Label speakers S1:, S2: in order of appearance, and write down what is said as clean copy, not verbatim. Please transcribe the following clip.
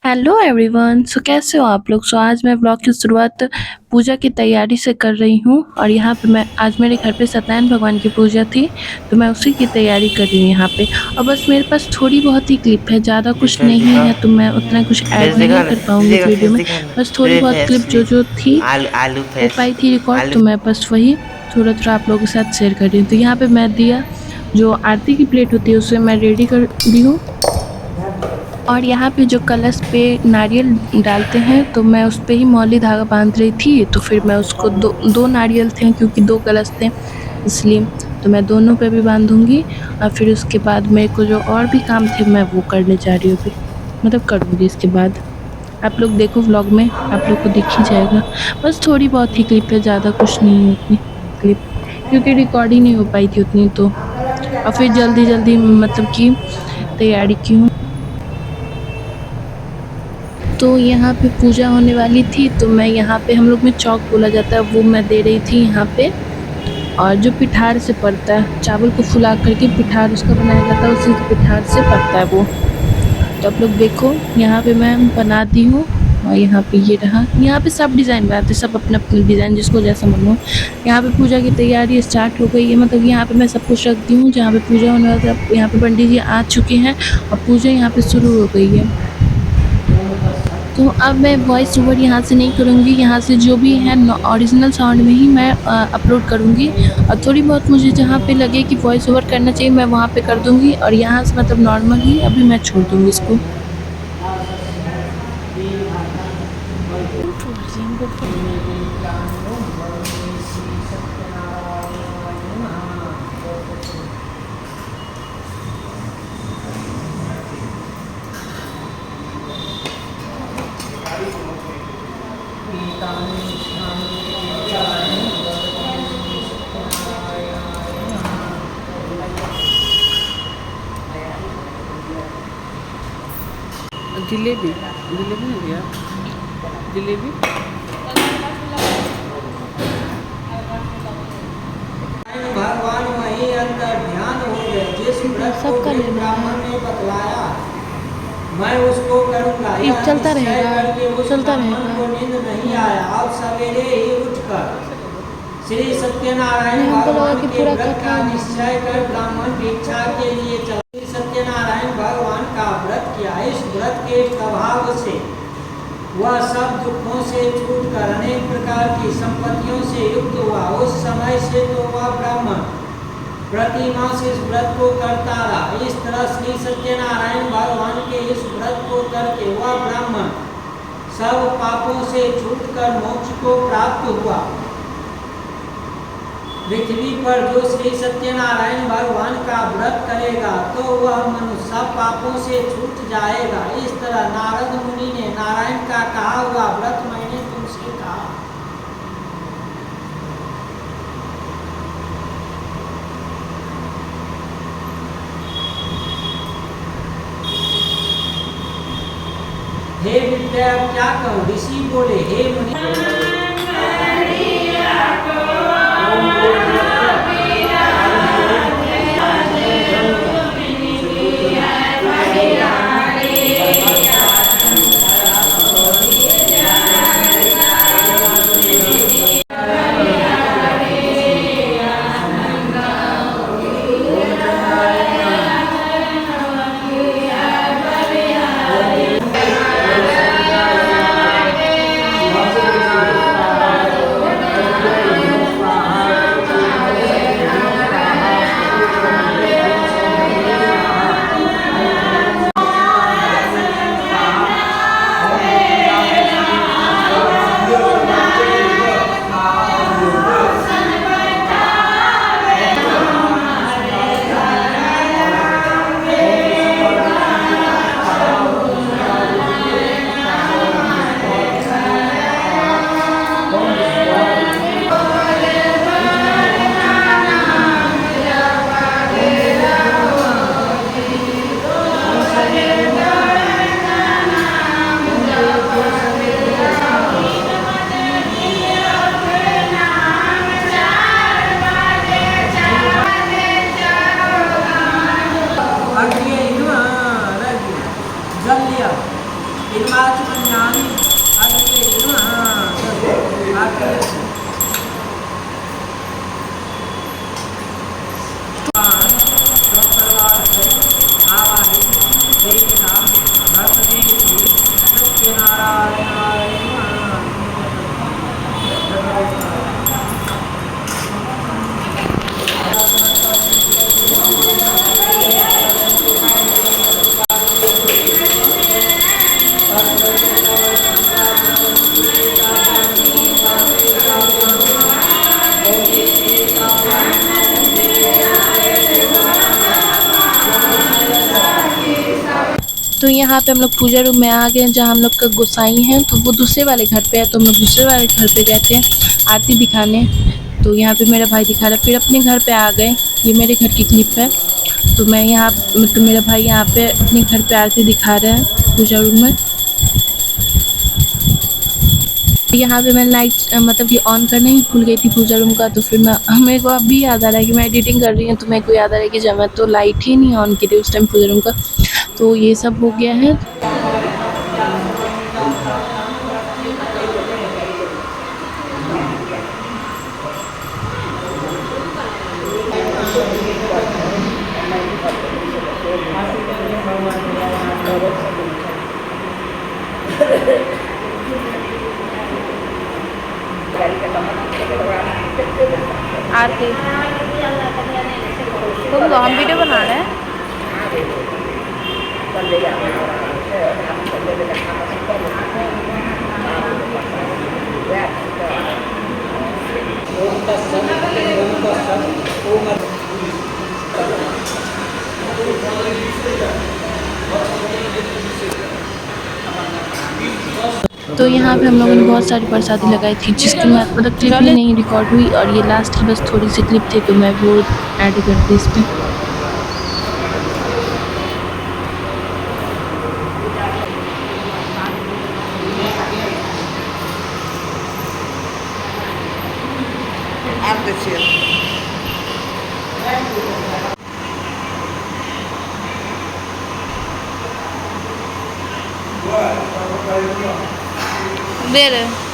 S1: Hello everyone. कैसे हो आप लोग? आज मैं ब्लॉग की शुरुआत पूजा की तैयारी से कर रही हूँ और यहाँ पे मैं आज मेरे घर पे सत्यनारायण भगवान की पूजा थी, तो मैं उसी की तैयारी कर रही हूँ यहाँ पे। और बस मेरे पास थोड़ी बहुत ही क्लिप है, ज़्यादा
S2: फिर
S1: कुछ
S2: फेस
S1: नहीं
S2: दिखाओ।
S1: है, तो मैं उतना कुछ
S2: फेस
S1: ऐड नहीं
S2: दिखाना,
S1: कर
S2: फेस
S1: पाऊँगी इस
S2: दिखा,
S1: वीडियो
S2: फेस
S1: में।
S2: दिखाना।
S1: बस थोड़ी
S2: फिर
S1: बहुत
S2: फेस
S1: क्लिप जो
S2: प्लीज।
S1: जो थी
S2: आलू आलू
S1: हो
S2: फेस।
S1: पाई थी रिकॉर्ड,
S2: आलू।
S1: तो मैं बस वही थोड़ा थोड़ा आप लोगों के साथ शेयर कर रही हूँ। तो यहाँ पे मैं दिया जो आरती की प्लेट होती है उसे मैं रेडी कर दी हूँ। और यहाँ पे जो कलश पे नारियल डालते हैं, तो मैं उस पे ही मौली धागा बांध रही थी, तो फिर मैं उसको दो नारियल थे क्योंकि दो कलश थे इसलिए, तो मैं दोनों पे भी बांधूंगी। और फिर उसके बाद मेरे को जो और भी काम थे मैं वो करने जा रही हूँ अभी, मतलब करूँगी इसके बाद। आप लोग देखो व्लॉग में, आप लोग को दिख ही जाएगा। बस थोड़ी बहुत ही क्लिप है, ज़्यादा कुछ नहीं है उतनी क्लिप, क्योंकि रिकॉर्डिंग नहीं हो पाई थी उतनी, तो और फिर जल्दी जल्दी मतलब कि तैयारी की हूँ। तो यहाँ पे पूजा होने वाली थी, तो मैं यहाँ पे हम लोग में चौक बोला जाता है वो मैं दे रही थी यहाँ पे। और जो पिठार से पड़ता है, चावल को फुला करके पिठार उसका बनाया जाता है, उसी पिठार से पड़ता है वो। तो आप लोग देखो यहाँ पे मैं बना दी हूँ। और यहाँ पे ये रहा, यहाँ पे सब डिज़ाइन बनाते हैं, सब अपना अपना डिज़ाइन जिसको जैसा मन हो। यहाँ पे पूजा की तैयारी स्टार्ट हो गई है, मतलब यहाँ पे मैं सब कुछ रख दी हूँ जहाँ पे पूजा होने वाला था। यहाँ पे पंडित जी आ चुके हैं और पूजा यहाँ पे शुरू हो गई है। तो अब मैं वॉइस ओवर यहाँ से नहीं करूँगी, यहाँ से जो भी है ओरिजिनल साउंड में ही मैं अपलोड करूँगी। और थोड़ी बहुत मुझे जहाँ पे लगे कि वॉइस ओवर करना चाहिए मैं वहाँ पे कर दूँगी, और यहाँ से मतलब नॉर्मल ही अभी मैं छोड़ दूँगी इसको।
S3: जिलेबी जिलेबी नहीं दिया जिलेबी।
S4: भगवान वहीं अंदर ध्यान हो गए। जिस व्रत को
S1: सबका
S4: भी
S1: लेना है,
S4: ब्राह्मण ने बतलाया मैं उसको करूंगा,
S1: ये
S4: यह
S1: चलता
S4: निश्चय
S1: रहेगा,
S4: करके उस
S1: चलता
S4: ब्राह्मण
S1: रहेगा।
S4: को नींद नहीं आया। अब सवेरे ही उठकर श्री सत्यनारायण
S1: नहीं, हमको लगा
S4: भगवान
S1: कि
S4: के
S1: पूरा
S4: व्रत
S1: कथा
S4: का
S1: ही
S4: निश्चय कर ब्राह्मण भिक्षा के लिए चला। श्री सत्यनारायण भगवान का व्रत किया। इस व्रत के प्रभाव से वह सब दुखों से छूटकर अनेक प्रकार की संपत्तियों से युक्त हुआ। उस समय से तो वह ब्राह्मण प्रतिमास इस व्रत को करता रहा। इस तरह श्री सत्यनारायण भगवान के इस व्रत को करके वह ब्राह्मण सब पापों से छूटकर मोक्ष को प्राप्त हुआ। पृथ्वी पर जो श्री सत्यनारायण भगवान का व्रत करेगा तो वह मनुष्य सब पापों से छूट जाएगा। इस तरह नारद मुनि ने नारायण का कहा हुआ व्रत मैंने तुमसे कहा। हे विद्या क्या कहूँ, ऋषि बोले हे मुनि।
S1: यहाँ पे हम लोग पूजा रूम में आ गए हैं जहाँ हम लोग का गोसाई हैं, तो वो दूसरे वाले घर पे है, तो हम लोग दूसरे वाले घर पे गए थे आरती दिखाने। तो यहाँ पे मेरा भाई दिखा रहा है, फिर अपने घर पे आ गए। ये मेरे घर की क्लिप है। तो मैं यहाँ मतलब मेरा भाई यहाँ पे अपने घर पे आरती दिखा रहा है पूजा रूम में। यहाँ पे मैं लाइट मतलब कि ऑन करना ही भूल गई थी पूजा रूम का, तो फिर मेरे को अभी याद आ रहा है कि मैं एडिटिंग कर रही हूँ, तो मेरे को याद आ रहा है कि जब मैं तो लाइट ही नहीं ऑन की थी उस टाइम पूजा रूम का। तो ये सब हो गया है। आरती तुम तो हम वीडियो बना रहे हैं।
S4: ओम तत्सत् ओम तत्सत् ओम
S1: तो यहाँ पे हम लोगों ने बहुत सारी प्रसादी लगाई थी जिसकी मैं मतलब क्लिप ही नहीं रिकॉर्ड हुई, और ये लास्ट की बस थोड़ी सी क्लिप थी, तो मैं वो ऐड कर दी इसमें।
S3: आप देखिए
S1: दे रहे